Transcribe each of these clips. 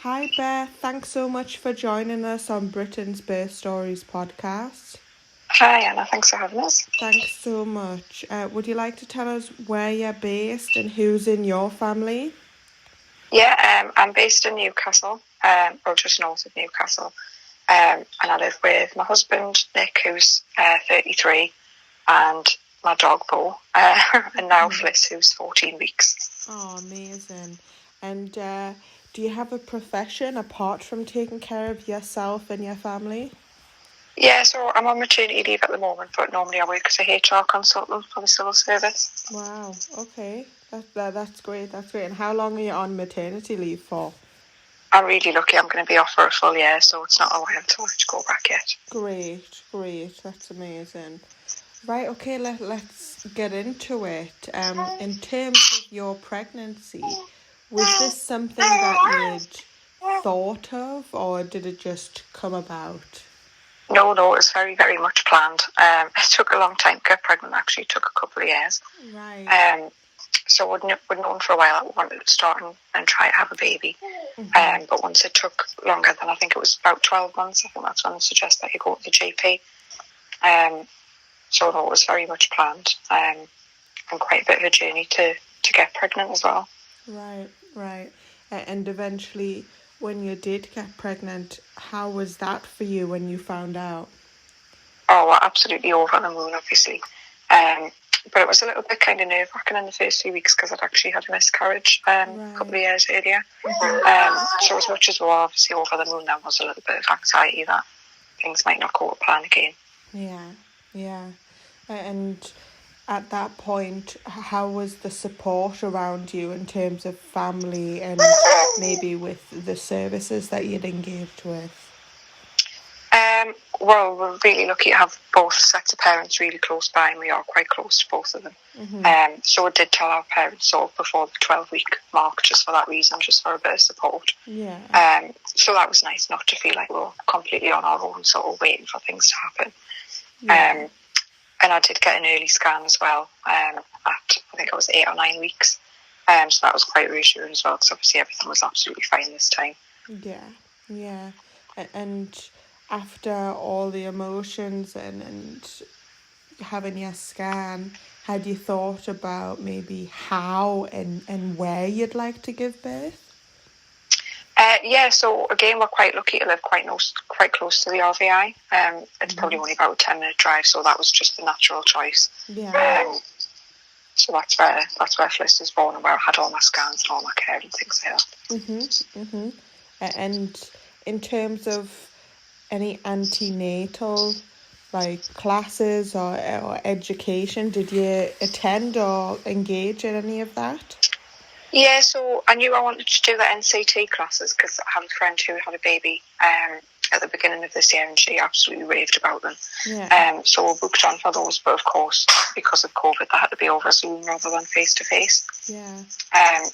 Hi Beth, thanks so much for joining us on Britain's Birth Stories podcast. Hi Anna, thanks for having us. Thanks so much. Would you like to tell us where you're based and who's in your family? Yeah, I'm based in Newcastle, or just north of Newcastle, and I live with my husband Nick, who's 33, and my dog Bo, and now Fliss, who's 14 weeks. Oh, amazing. And do you have a profession apart from taking care of yourself and your family? Yeah, so I'm on maternity leave at the moment, but normally I work as a HR consultant for the civil service. Wow, okay. That's great, that's great. And how long are you on maternity leave for? I'm really lucky. I'm going to be off for a full year, so it's not a while until I have to go back yet. Great. That's amazing. Right, okay, let's get into it. In terms of your pregnancy, was this something that you'd thought of, or did it just come about? No, it was very, very much planned. It took a long time to get pregnant, actually. It took a couple of years. Right. So we'd known for a while that we wanted to start and try to have a baby. Mm-hmm. But once it took longer than, I think it was about 12 months, I think that's when they suggest that you go to the GP. So no, it was very much planned, and quite a bit of a journey to get pregnant as well. Right. And eventually, when you did get pregnant, how was that for you when you found out? Oh, well, absolutely over the moon, obviously. But it was a little bit kind of nerve-wracking in the first few weeks because I'd actually had a miscarriage a couple of years earlier. So as much as we were obviously over the moon, there was a little bit of anxiety that things might not go to plan again. Yeah. And at that point, how was the support around you in terms of family and maybe with the services that you'd engaged with? Well, we're really lucky to have both sets of parents really close by, and we are quite close to both of them. Mm-hmm. So we did tell our parents sort of before the 12-week mark, just for that reason, just for a bit of support. Yeah. So that was nice not to feel like we were completely on our own, sort of waiting for things to happen. Yeah. And I did get an early scan as well, at I think it was 8 or 9 weeks. So that was quite reassuring as well, because obviously everything was absolutely fine this time. Yeah. And after all the emotions and having your scan, had you thought about maybe how and where you'd like to give birth? Yeah, so again, we're quite lucky to live quite close to the RVI. It's probably only about a 10-minute drive, so that was just the natural choice. Yeah. So that's where Fliss was born, and where I had all my scans and all my care and things like that. And in terms of any antenatal classes or education, did you attend or engage in any of that? Yeah, so I knew I wanted to do the NCT classes because I have a friend who had a baby at the beginning of this year, and she absolutely raved about them. Yeah. So we booked on for those, but of course, because of COVID, they had to be over Zoom rather than face-to-face. Yeah.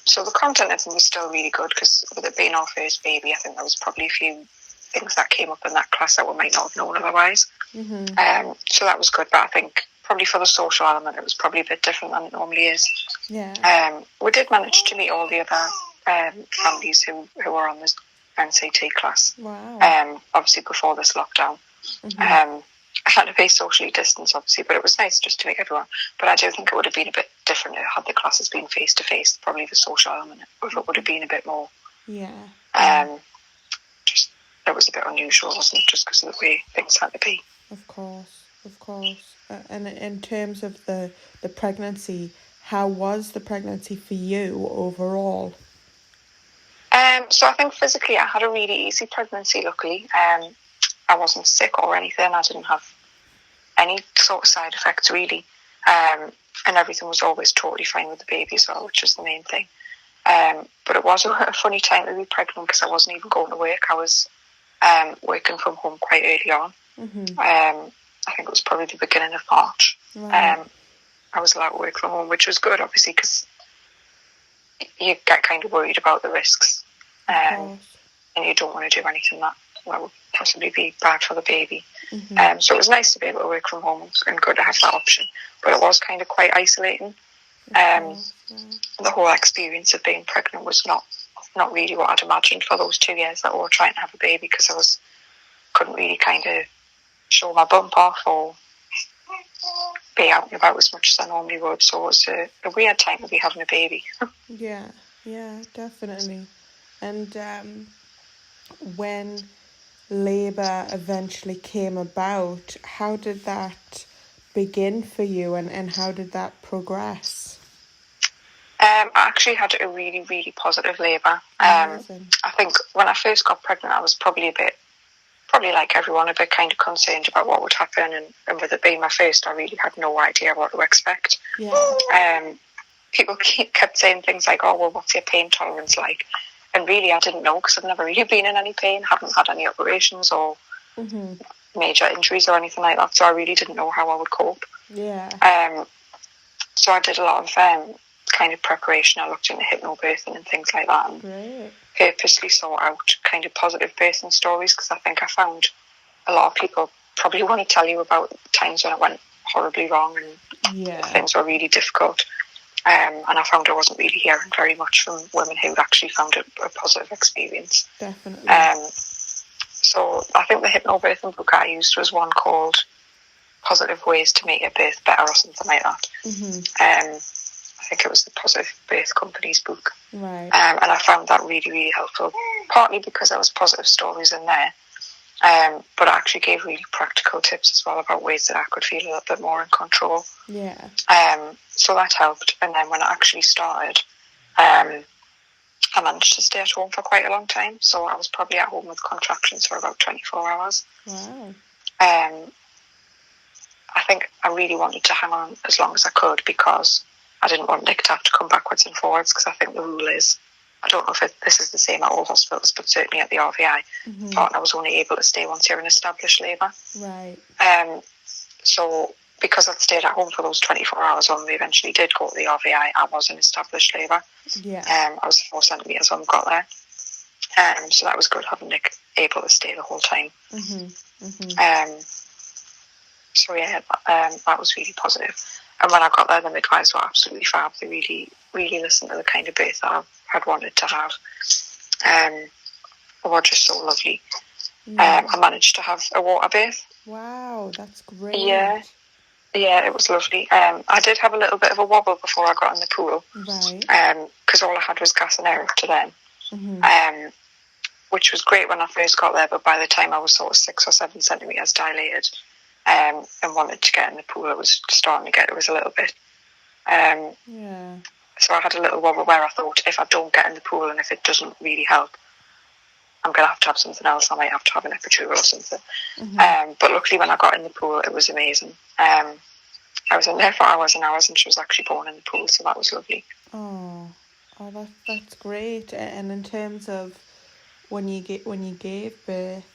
So the content of them was still really good, because with it being our first baby, I think there was probably a few things that came up in that class that we might not have known otherwise. Mm-hmm. So that was good, but I think probably for the social element, it was probably a bit different than it normally is. Yeah. We did manage to meet all the other families who were on this NCT class. Wow. Obviously before this lockdown. Mm-hmm. I had to be socially distanced, obviously, but it was nice just to meet everyone. But I do think it would have been a bit different had the classes been face to face. Probably the social element, if it would have been a bit more. Yeah. Just it was a bit unusual, wasn't it? Just because of the way things had to be. Of course. And in terms of the pregnancy, how was the pregnancy for you overall? So I think physically I had a really easy pregnancy, luckily. I wasn't sick or anything. I didn't have any sort of side effects, really. And everything was always totally fine with the baby as well, which is the main thing. But it was a funny time to be pregnant because I wasn't even going to work. I was working from home quite early on. Mm-hmm. I think it was probably the beginning of March. Right. I was allowed to work from home, which was good, obviously, because you get kind of worried about the risks. And you don't want to do anything that would possibly be bad for the baby. Mm-hmm. So it was nice to be able to work from home and good to have that option. But it was kind of quite isolating. The whole experience of being pregnant was not not really what I'd imagined for those 2 years that we were trying to have a baby, because couldn't really kind of show my bump off or be out and about as much as I normally would. So it was a weird time to be having a baby. Yeah, definitely. And when labour eventually came about, how did that begin for you, and how did that progress? I actually had a really, really positive labour. I think when I first got pregnant, I was probably like everyone, a bit kind of concerned about what would happen, and with it being my first, I really had no idea what to expect. Yeah. People kept saying things like, "Oh, well, what's your pain tolerance like?" And really, I didn't know, because I've never really been in any pain, haven't had any operations or major injuries or anything like that, so I really didn't know how I would cope. Yeah. So I did a lot of kind of preparation. I looked into hypnobirthing and things like that, and Great. purposely sought out kind of positive birthing stories, because I think I found a lot of people probably want to tell you about times when it went horribly wrong and things were really difficult. And I found I wasn't really hearing very much from women who'd actually found it a positive experience. Definitely. So I think the hypnobirthing book I used was one called Positive Ways to Make Your Birth Better or something like that. I think it was the Positive Birth Company's book. Right. And I found that really, really helpful, partly because there was positive stories in there, but it actually gave really practical tips as well about ways that I could feel a little bit more in control. Yeah. So that helped. And then when it actually started, I managed to stay at home for quite a long time. So I was probably at home with contractions for about 24 hours. Wow. I think I really wanted to hang on as long as I could, because I didn't want Nick to have to come backwards and forwards, because I think the rule is, I don't know if this is the same at all hospitals, but certainly at the RVI, partner was only able to stay once you're in established labour. Right. So because I'd stayed at home for those 24 hours when we eventually did go to the RVI, I was in established labour. Yeah. I was 4 centimetres when we got there. So that was good, having Nick able to stay the whole time. So yeah, that was really positive. And when I got there, the midwives were absolutely fab. They really, really listened to the kind of birth that I had wanted to have. They were just so lovely. I managed to have a water birth. Wow, that's great. Yeah, it was lovely. I did have a little bit of a wobble before I got in the pool. Right. Because all I had was gas and air up to then. Which was great when I first got there, but by the time I was sort of 6 or 7 centimetres dilated, and wanted to get in the pool, it was a little bit. So I had a little wobble where I thought, if I don't get in the pool and if it doesn't really help, I'm going to have something else. I might have to have an epidural or something. But luckily when I got in the pool, it was amazing. I was in there for hours and hours, and she was actually born in the pool, so that was lovely. Oh, that's great. And in terms of when you gave birth,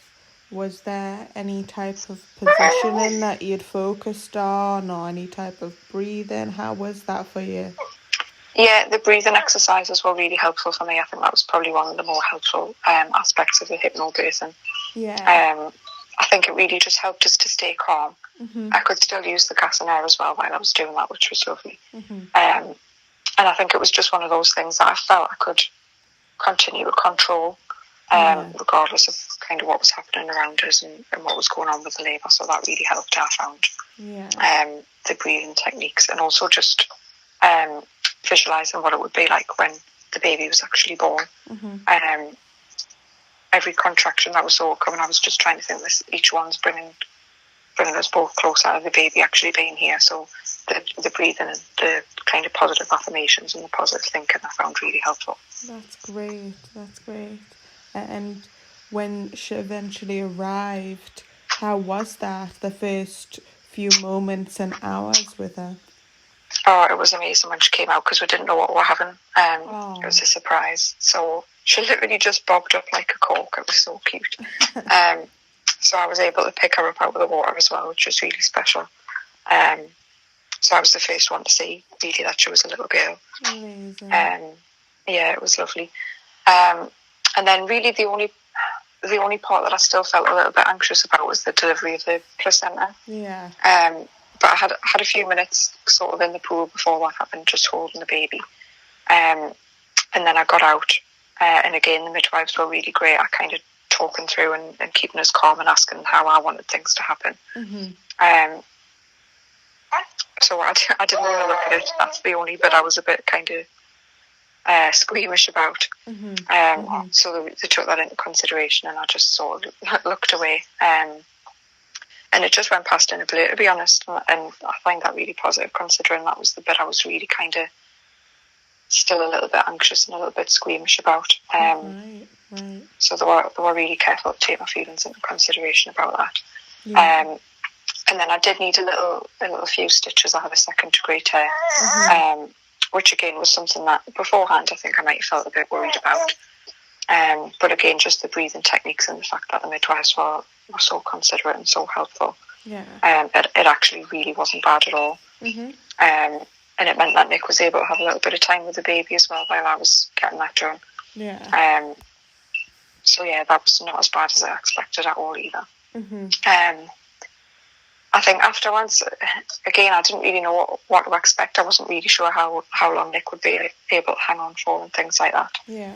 was there any type of positioning that you'd focused on, or any type of breathing? How was that for you? Yeah, the breathing exercises were really helpful for me. I think that was probably one of the more helpful aspects of the hypnobirthing. Yeah. I think it really just helped us to stay calm. I could still use the gas and air as well while I was doing that, which was lovely. And I think it was just one of those things that I felt I could continue to control, regardless of kind of what was happening around us and what was going on with the labour. So that really helped, I found. The breathing techniques, and also just visualising what it would be like when the baby was actually born. Every contraction that was sort of coming, I was just trying to think this, each one's bringing us both closer to the baby actually being here. So the breathing and the kind of positive affirmations and the positive thinking I found really helpful. That's great. And when she eventually arrived, how was that, the first few moments and hours with her? Oh, it was amazing when she came out, because we didn't know what we were having. It was a surprise. So she literally just bobbed up like a cork. It was so cute. So I was able to pick her up out of the water as well, which was really special. So I was the first one to see really that she was a little girl. Amazing. Yeah, it was lovely. And then really the only part that I still felt a little bit anxious about was the delivery of the placenta. Yeah. But I had a few minutes sort of in the pool before that happened, just holding the baby. And then I got out, And again, the midwives were really great at kind of talking through and keeping us calm and asking how I wanted things to happen. So I didn't want to look at it. That's the only bit I was a bit kind of squeamish about. So they took that into consideration, and I just sort of looked away. And it just went past in a blur, to be honest. And I find that really positive, considering that was the bit I was really kind of still a little bit anxious and a little bit squeamish about. Right. So they were really careful to take my feelings into consideration about that. Yeah. And then I did need a little few stitches. I have a second-degree tear, which again was something that beforehand I think I might have felt a bit worried about. But again, just the breathing techniques and the fact that the midwives were so considerate and so helpful. Yeah. It actually really wasn't bad at all. And it meant that Nick was able to have a little bit of time with the baby as well while I was getting that done. Yeah. So yeah, that was not as bad as I expected at all either. I think afterwards, again, I didn't really know what to expect. I wasn't really sure how long Nick would be able to hang on for and things like that. Yeah.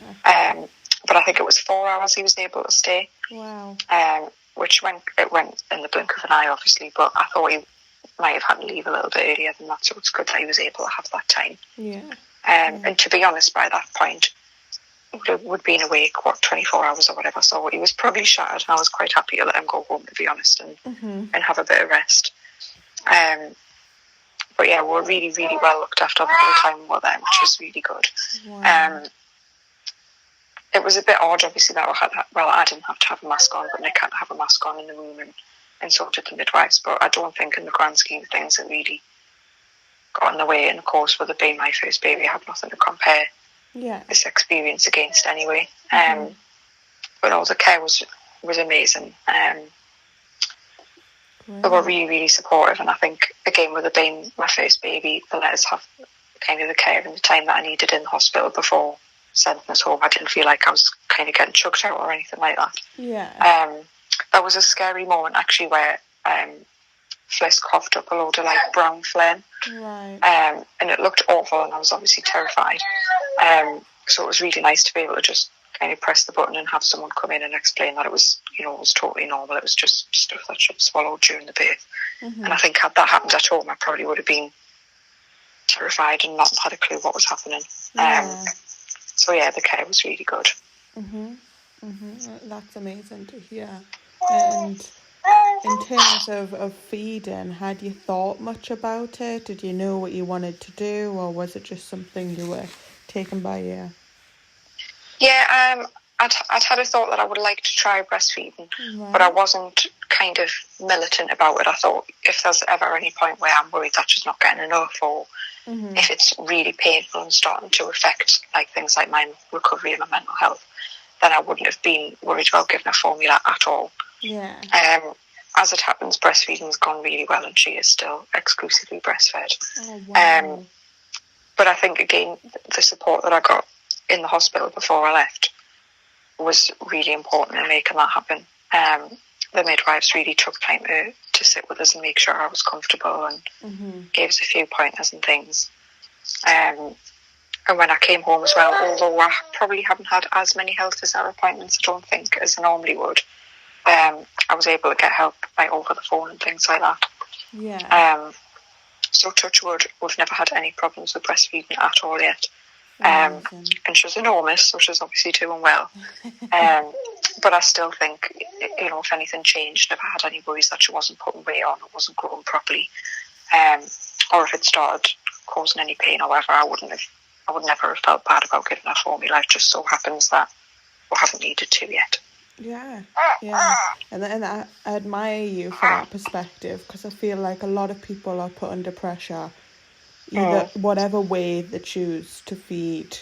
But I think it was 4 hours he was able to stay. Wow. Which went in the blink of an eye, obviously, but I thought he might have had to leave a little bit earlier than that, so it's good that he was able to have that time. Yeah. And to be honest, by that point, would been awake, 24 hours or whatever, so he was probably shattered, and I was quite happy to let him go home, to be honest, and have a bit of rest. But yeah, we were really, really well looked after the whole time we were there, which was really good. Wow. It was a bit odd, obviously, that I didn't have to have a mask on, but Nick had to have a mask on in the room, and so did the midwives, but I don't think in the grand scheme of things it really got in the way, and of course, with it being my first baby, I have nothing to compare this experience against anyway. But all the care was amazing. They were really, really supportive, and I think, again, with it being my first baby, they let us have kind of the care and the time that I needed in the hospital before sending us home. I didn't feel like I was kind of getting chucked out or anything like that. Yeah. That was a scary moment, actually, where Fliss coughed up a load of brown phlegm. Right. And it looked awful, and I was obviously terrified. So it was really nice to be able to just kind of press the button and have someone come in and explain that it was, it was totally normal. It was just stuff that should have swallowed during the birth. And I think had that happened at home, I probably would have been terrified and not had a clue what was happening. So yeah, the care was really good. That's amazing to hear. And in terms of feeding, had you thought much about it? Did you know what you wanted to do, or was it just something you were taken by ear? Yeah, I'd had a thought that I would like to try breastfeeding, but I wasn't kind of militant about it. I thought if there's ever any point where I'm worried that she's not getting enough, or if it's really painful and starting to affect things like my recovery and my mental health, then I wouldn't have been worried about giving her formula at all. Yeah. As it happens, breastfeeding's gone really well, and she is still exclusively breastfed. Oh, wow. But I think, again, the support that I got in the hospital before I left was really important in making that happen. The midwives really took time to sit with us and make sure I was comfortable, and gave us a few pointers and things. And when I came home as well, although I probably haven't had as many health visitor appointments, I don't think, as I normally would, I was able to get help over the phone and things like that. Yeah. So touch wood, we've never had any problems with breastfeeding at all yet. And she's enormous, so she's obviously doing well. But I still think, if anything changed, if I had any worries that she wasn't putting weight on or wasn't growing properly, or if it started causing any pain or whatever, I would never have felt bad about giving her formula. It just so happens that we haven't needed to yet. Yeah. And I admire you for that perspective, because I feel like a lot of people are put under pressure, either whatever way they choose to feed.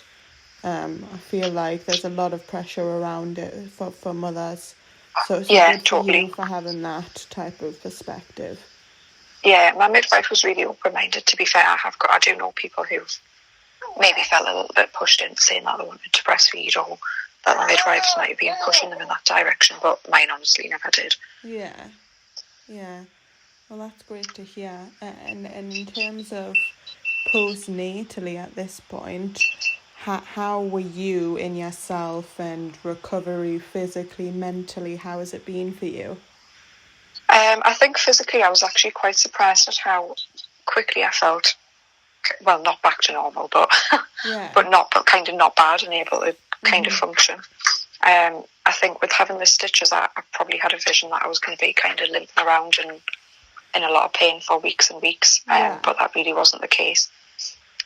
I feel like there's a lot of pressure around it for mothers. So it's good for you for having that type of perspective. Yeah, my midwife was really open-minded, to be fair. I do know people who've maybe felt a little bit pushed into saying that they wanted to breastfeed, or that the midwives might have been pushing them in that direction, but mine honestly never did. Yeah. Well, that's great to hear. And in terms of postnatally at this point, how were you in yourself and recovery physically, mentally? How has it been for you? I think physically I was actually quite surprised at how quickly I felt, well, not back to normal, but but kind of not bad and able to kind of function. I think with having the stitches, I probably had a vision that I was going to be kind of limping around and in a lot of pain for weeks and weeks, but that really wasn't the case.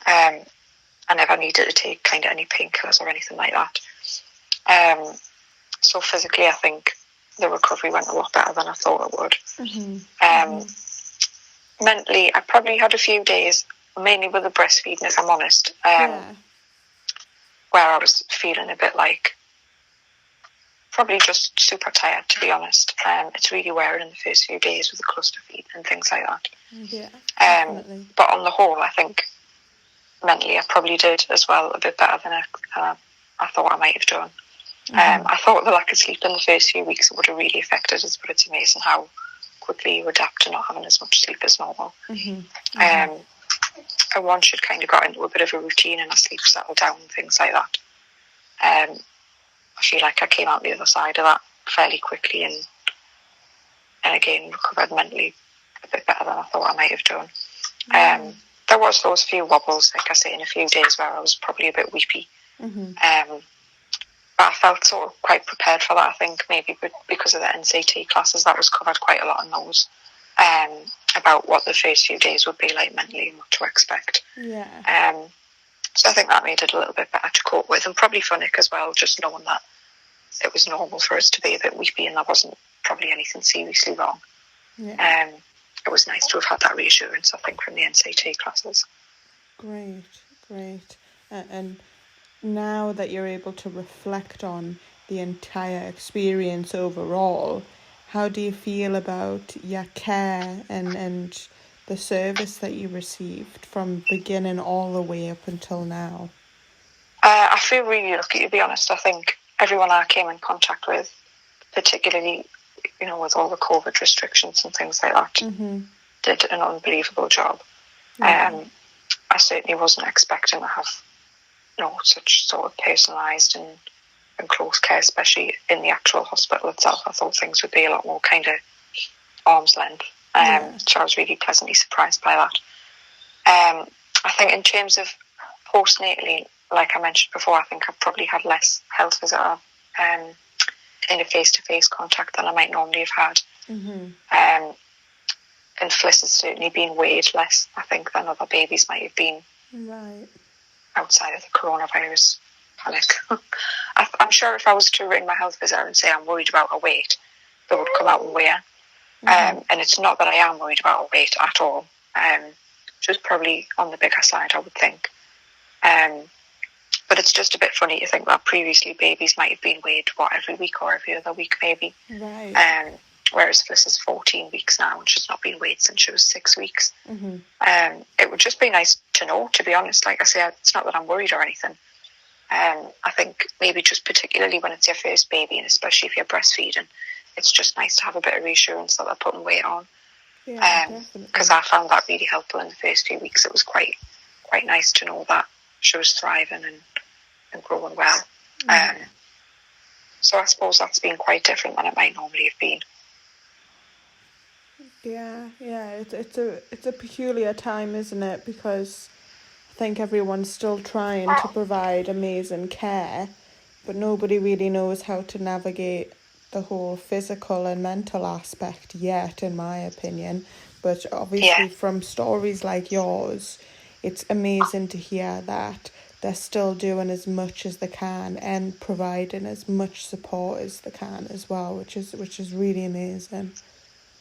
I never needed to take kind of any painkillers or anything like that. So physically, I think the recovery went a lot better than I thought it would. Mentally, I probably had a few days, mainly with the breastfeeding, if I'm honest, where I was feeling a bit like probably just super tired, to be honest. It's really wearing in the first few days with the cluster feed and things like that. Definitely. But on the whole, I think mentally I probably did as well a bit better than I thought I might have done. I thought the lack of sleep in the first few weeks would have really affected us, but it's amazing how quickly you adapt to not having as much sleep as normal. And once you'd kind of got into a bit of a routine and our sleep settled down and things like that, I feel like I came out the other side of that fairly quickly and again recovered mentally a bit better than I thought I might have done. There was those few wobbles, like I say, in a few days where I was probably a bit weepy. But I felt sort of quite prepared for that, I think, maybe because of the NCT classes. That was covered quite a lot in those, about what the first few days would be like mentally and what to expect. So I think that made it a little bit better to cope with, and probably for Nick as well, just knowing that it was normal for us to be a bit weepy and there wasn't probably anything seriously wrong. It was nice to have had that reassurance, I think, from the NCT classes. Great. And now that you're able to reflect on the entire experience overall, how do you feel about your care and the service that you received from beginning all the way up until now? I feel really lucky, to be honest. I think everyone I came in contact with, particularly, with all the COVID restrictions and things like that, did an unbelievable job. I certainly wasn't expecting to have such sort of personalised and close care, especially in the actual hospital itself. I thought things would be a lot more kind of arm's length. So I was really pleasantly surprised by that. I think in terms of postnatally, like I mentioned before, I think I've probably had less health visitor kind of face-to-face contact than I might normally have had. And Fliss has certainly been weighed less, I think, than other babies might have been. Outside of the coronavirus panic. I'm sure if I was to ring my health visitor and say I'm worried about her weight, they would come out and weigh her. And it's not that I am worried about her weight at all. Just probably on the bigger side, I would think. But it's just a bit funny to think that previously babies might have been weighed, every week or every other week maybe. Whereas Fliss is 14 weeks now and she's not been weighed since she was 6 weeks. It would just be nice to know, to be honest. Like I say, it's not that I'm worried or anything. I think maybe just particularly when it's your first baby, and especially if you're breastfeeding, it's just nice to have a bit of reassurance that they're putting weight on. Because I found that really helpful in the first few weeks. It was quite nice to know that she was thriving and growing well. So I suppose that's been quite different than it might normally have been. It's a peculiar time, isn't it? Because I think everyone's still trying to provide amazing care, but nobody really knows how to navigate the whole physical and mental aspect yet, in my opinion. But obviously from stories like yours, it's amazing to hear that they're still doing as much as they can and providing as much support as they can as well, which is really amazing.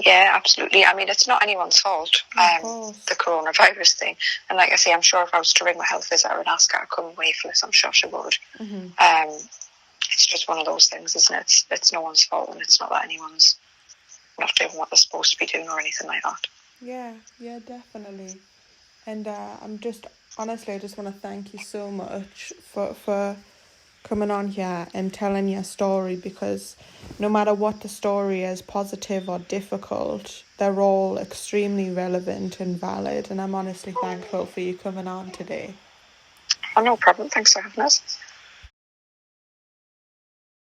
Yeah, absolutely. I mean, it's not anyone's fault, the coronavirus thing. And like I say, I'm sure if I was to ring my health visitor and ask her to come away for this, I'm sure she would. It's just one of those things, isn't it? It's no one's fault, and it's not that anyone's not doing what they're supposed to be doing or anything like that. Yeah, definitely. And I just want to thank you so much for coming on here and telling your story, because no matter what the story is, positive or difficult, they're all extremely relevant and valid, and I'm honestly thankful for you coming on today. Oh, no problem. Thanks for having us.